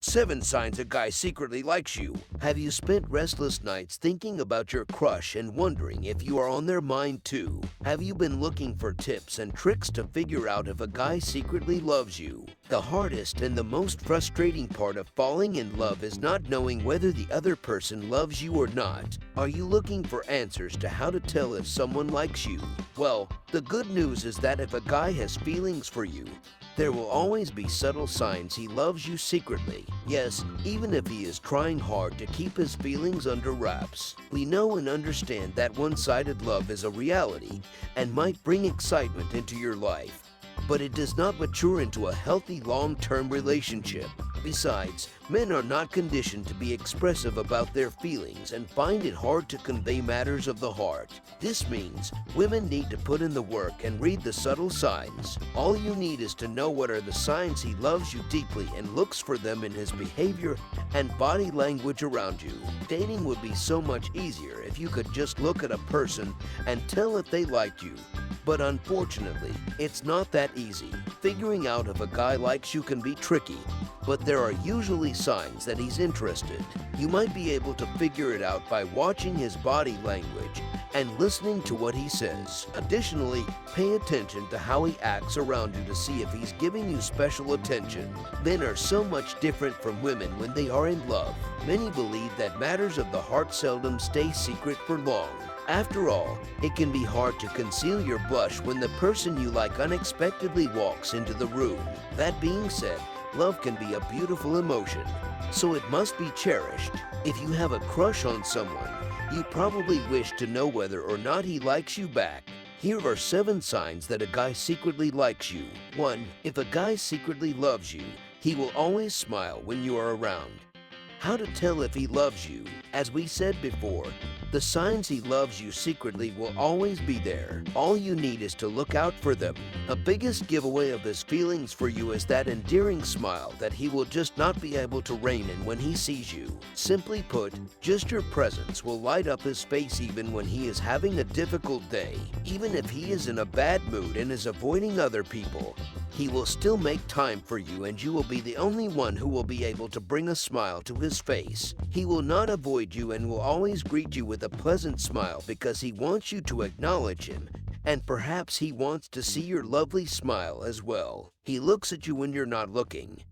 7 signs a guy secretly likes you. Have you spent restless nights thinking about your crush and wondering if you are on their mind too? Have you been looking for tips and tricks to figure out if a guy secretly loves you? The hardest and the most frustrating part of falling in love is not knowing whether the other person loves you or not. Are you looking for answers to how to tell if someone likes you? Well, the good news is that if a guy has feelings for you, there will always be subtle signs he loves you secretly. Yes, even if he is trying hard to keep his feelings under wraps. We know and understand that one-sided love is a reality and might bring excitement into your life, but it does not mature into a healthy long-term relationship. Besides, men are not conditioned to be expressive about their feelings and find it hard to convey matters of the heart. This means women need to put in the work and read the subtle signs. All you need is to know what are the signs he loves you deeply and looks for them in his behavior and body language around you. Dating would be so much easier if you could just look at a person and tell if they liked you. But unfortunately, it's not that easy. Figuring out if a guy likes you can be tricky, but there are usually signs that he's interested. You might be able to figure it out by watching his body language and listening to what he says. Additionally, pay attention to how he acts around you to see if he's giving you special attention. Men are so much different from women when they are in love. Many believe that matters of the heart seldom stay secret for long. After all, it can be hard to conceal your blush when the person you like unexpectedly walks into the room. That being said, love can be a beautiful emotion, so it must be cherished. If you have a crush on someone, you probably wish to know whether or not he likes you back. Here are 7 signs that a guy secretly likes you. 1. If a guy secretly loves you, he will always smile when you are around. How to tell if he loves you? As we said before, the signs he loves you secretly will always be there. All you need is to look out for them. The biggest giveaway of his feelings for you is that endearing smile that he will just not be able to rein in when he sees you. Simply put, just your presence will light up his face even when he is having a difficult day. Even if he is in a bad mood and is avoiding other people, he will still make time for you and you will be the only one who will be able to bring a smile to his face. He will not avoid you and will always greet you with a pleasant smile because he wants you to acknowledge him, and perhaps he wants to see your lovely smile as well. He looks at you when you're not looking,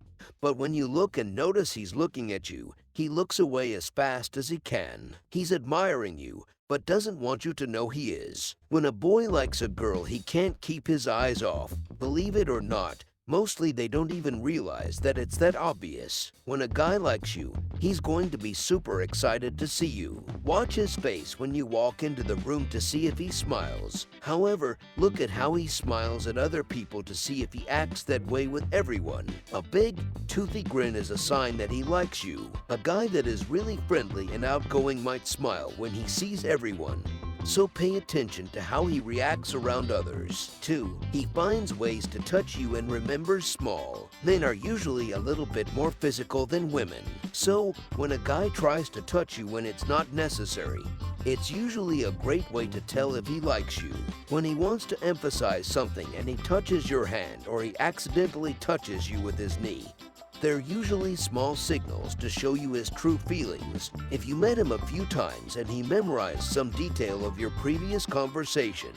but when you look and notice he's looking at you, he looks away as fast as he can. He's admiring you, but doesn't want you to know he is. When a boy likes a girl, he can't keep his eyes off. Believe it or not, mostly they don't even realize that it's that obvious. When a guy likes you, he's going to be super excited to see you. Watch his face when you walk into the room to see if he smiles. However, look at how he smiles at other people to see if he acts that way with everyone. A big, toothy grin is a sign that he likes you. A guy that is really friendly and outgoing might smile when he sees everyone, so pay attention to how he reacts around others. 2. He finds ways to touch you and remembers small. Men are usually a little bit more physical than women, so when a guy tries to touch you when it's not necessary, it's usually a great way to tell if he likes you. When he wants to emphasize something and he touches your hand or he accidentally touches you with his knee, they're usually small signals to show you his true feelings. If you met him a few times and he memorized some detail of your previous conversation,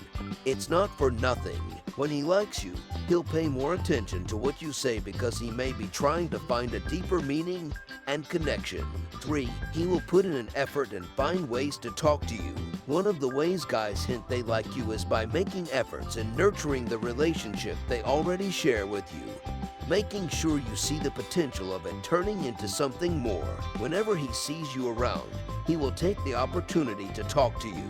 it's not for nothing. When he likes you, he'll pay more attention to what you say because he may be trying to find a deeper meaning and connection. 3. He will put in an effort and find ways to talk to you. One of the ways guys hint they like you is by making efforts in nurturing the relationship they already share with you, making sure you see the potential of it turning into something more. Whenever he sees you around, he will take the opportunity to talk to you,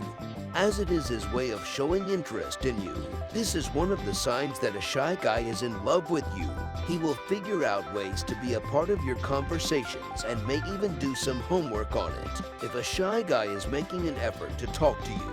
as it is his way of showing interest in you. This is one of the signs that a shy guy is in love with you. He will figure out ways to be a part of your conversations and may even do some homework on it. If a shy guy is making an effort to talk to you,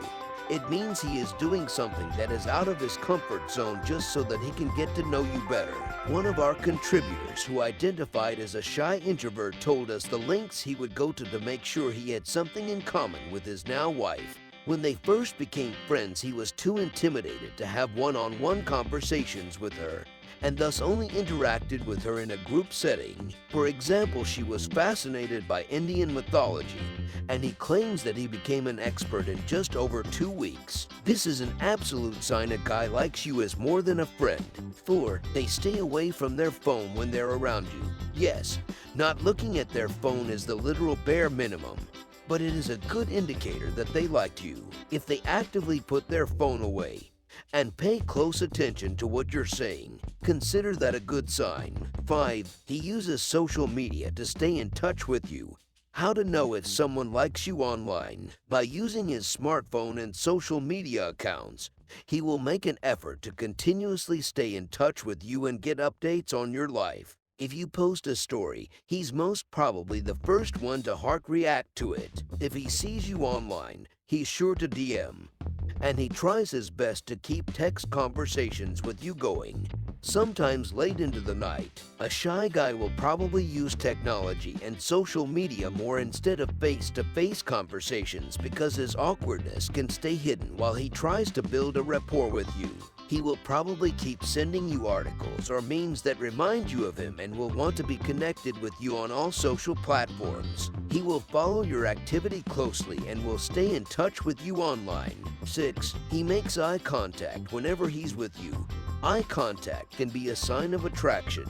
it means he is doing something that is out of his comfort zone just so that he can get to know you better. One of our contributors who identified as a shy introvert told us the lengths he would go to make sure he had something in common with his now wife. When they first became friends, he was too intimidated to have one-on-one conversations with her and thus only interacted with her in a group setting. For example, she was fascinated by Indian mythology, and he claims that he became an expert in just over 2 weeks. This is an absolute sign a guy likes you as more than a friend. 4. They stay away from their phone when they're around you. Yes, not looking at their phone is the literal bare minimum, but it is a good indicator that they like you. If they actively put their phone away and pay close attention to what you're saying, consider that a good sign. 5. He uses social media to stay in touch with you. How to know if someone likes you online? By using his smartphone and social media accounts, he will make an effort to continuously stay in touch with you and get updates on your life. If you post a story, he's most probably the first one to heart react to it. If he sees you online, he's sure to DM. And he tries his best to keep text conversations with you going. Sometimes late into the night, a shy guy will probably use technology and social media more instead of face-to-face conversations because his awkwardness can stay hidden while he tries to build a rapport with you. He will probably keep sending you articles or memes that remind you of him and will want to be connected with you on all social platforms. He will follow your activity closely and will stay in touch with you online. 6. He makes eye contact whenever he's with you. Eye contact can be a sign of attraction,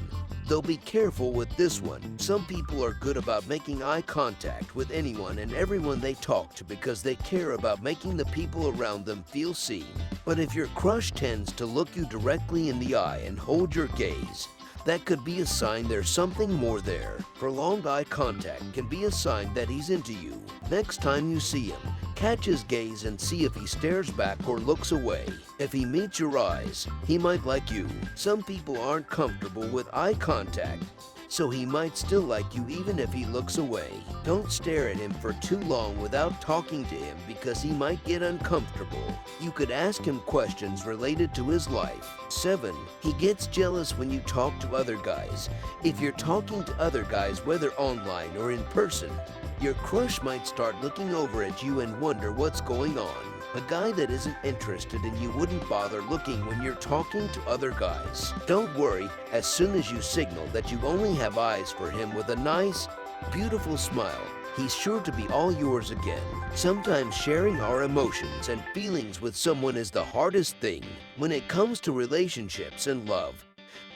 though be careful with this one. Some people are good about making eye contact with anyone and everyone they talk to because they care about making the people around them feel seen. But if your crush tends to look you directly in the eye and hold your gaze, that could be a sign there's something more there. Prolonged eye contact can be a sign that he's into you. Next time you see him, catch his gaze and see if he stares back or looks away. If he meets your eyes, he might like you. Some people aren't comfortable with eye contact, so he might still like you even if he looks away. Don't stare at him for too long without talking to him because he might get uncomfortable. You could ask him questions related to his life. 7. He gets jealous when you talk to other guys. If you're talking to other guys, whether online or in person, your crush might start looking over at you and wonder what's going on. A guy that isn't interested in you wouldn't bother looking when you're talking to other guys. Don't worry, as soon as you signal that you only have eyes for him with a nice, beautiful smile, he's sure to be all yours again. Sometimes sharing our emotions and feelings with someone is the hardest thing. When it comes to relationships and love,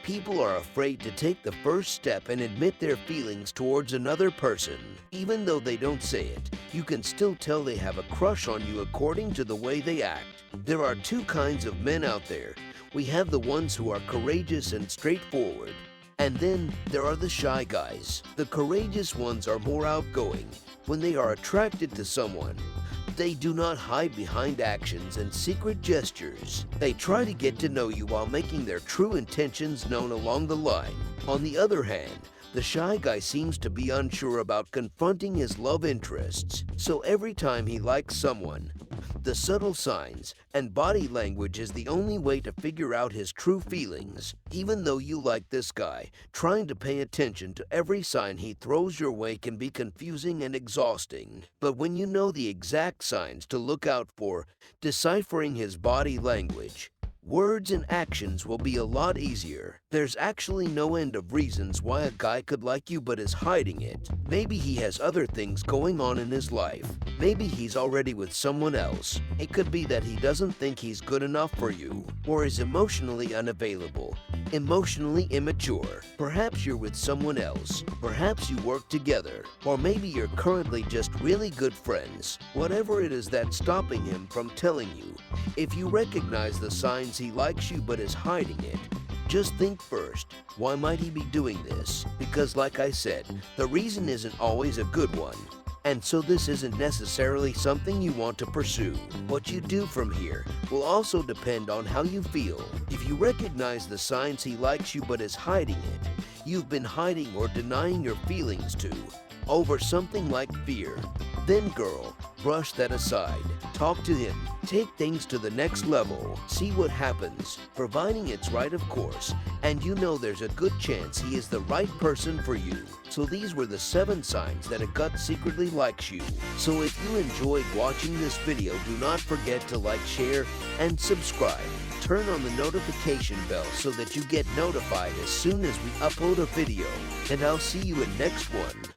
people are afraid to take the first step and admit their feelings towards another person. Even though they don't say it, you can still tell they have a crush on you according to the way they act. There are 2 kinds of men out there. We have the ones who are courageous and straightforward, and then there are the shy guys. The courageous ones are more outgoing. When they are attracted to someone, they do not hide behind actions and secret gestures. They try to get to know you while making their true intentions known along the line. On the other hand, the shy guy seems to be unsure about confronting his love interests. So every time he likes someone, the subtle signs and body language is the only way to figure out his true feelings. Even though you like this guy, trying to pay attention to every sign he throws your way can be confusing and exhausting. But when you know the exact signs to look out for, deciphering his body language, words and actions will be a lot easier. There's actually no end of reasons why a guy could like you but is hiding it. Maybe he has other things going on in his life. Maybe he's already with someone else. It could be that he doesn't think he's good enough for you, or is emotionally unavailable, emotionally immature. Perhaps you're with someone else. Perhaps you work together. Or maybe you're currently just really good friends. Whatever it is that's stopping him from telling you, if you recognize the signs he likes you but is hiding it, just think first, why might he be doing this? Because like I said, the reason isn't always a good one. And so this isn't necessarily something you want to pursue. What you do from here will also depend on how you feel. If you recognize the signs he likes you but is hiding it, you've been hiding or denying your feelings to, over something like fear, then girl, brush that aside. Talk to him. Take things to the next level. See what happens, providing it's right, of course, and you know there's a good chance he is the right person for you. So these were the 7 signs that a gut secretly likes you. So if you enjoyed watching this video, do not forget to like, share, and subscribe. turn on the notification bell so that you get notified as soon as we upload a video. And I'll see you in next one.